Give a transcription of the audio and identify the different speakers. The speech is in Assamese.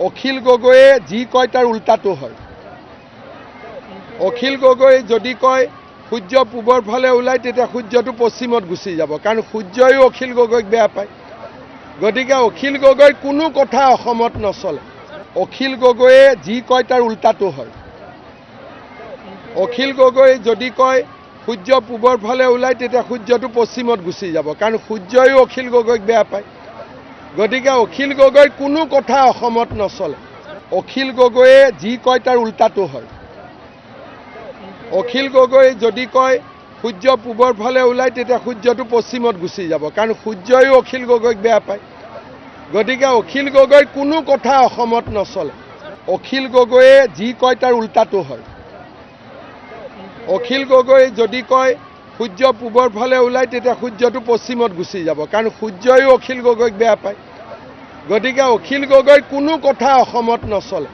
Speaker 1: অখিল গগৈয়ে যি কয় তাৰ উল্টাটো হয়। অখিল গগৈ যদি কয় সূৰ্য পূবৰ ফালে ওলায় তেতিয়া সূৰ্যটো পশ্চিমত গুচি যাব, কাৰণ সূৰ্যইও অখিল গগৈক বেয়া পায়। গতিকে অখিল গগৈ কোনো কথা অসমত নচলে। অখিল গগৈয়ে যি কয় তাৰ উল্টাটো হয়। অখিল গগৈ যদি কয় সূৰ্য পূবৰ ফালে ওলায় তেতিয়া সূৰ্যটো পশ্চিমত গুচি যাব, কাৰণ সূৰ্যইও অখিল গগৈক বেয়া পায়। গতিকে অখিল গগৈ কোনো কথা অসমত নচলে। অখিল গগৈয়ে যি কয় তাৰ উল্টাটো হয়। অখিল গগৈ যদি কয় সূৰ্য পূবৰ ফালে ওলায় তেতিয়া সূৰ্যটো পশ্চিমত গুচি যাব, কাৰণ সূৰ্যইও অখিল গগৈক বেয়া পায়। গতিকে অখিল গগৈ কোনো কথা অসমত নচলে। অখিল গগৈয়ে যি কয় তাৰ উল্টাটো হয়। অখিল গগৈ যদি কয় সূৰ্য পূবৰ ফালে ওলায় তেতিয়া সূৰ্যটো পশ্চিমত গুচি যাব, কাৰণ সূৰ্যইও অখিল গগৈক বেয়া পায়। গতিকে অখিল গগৈ কোনো কথা অসমত নচলে।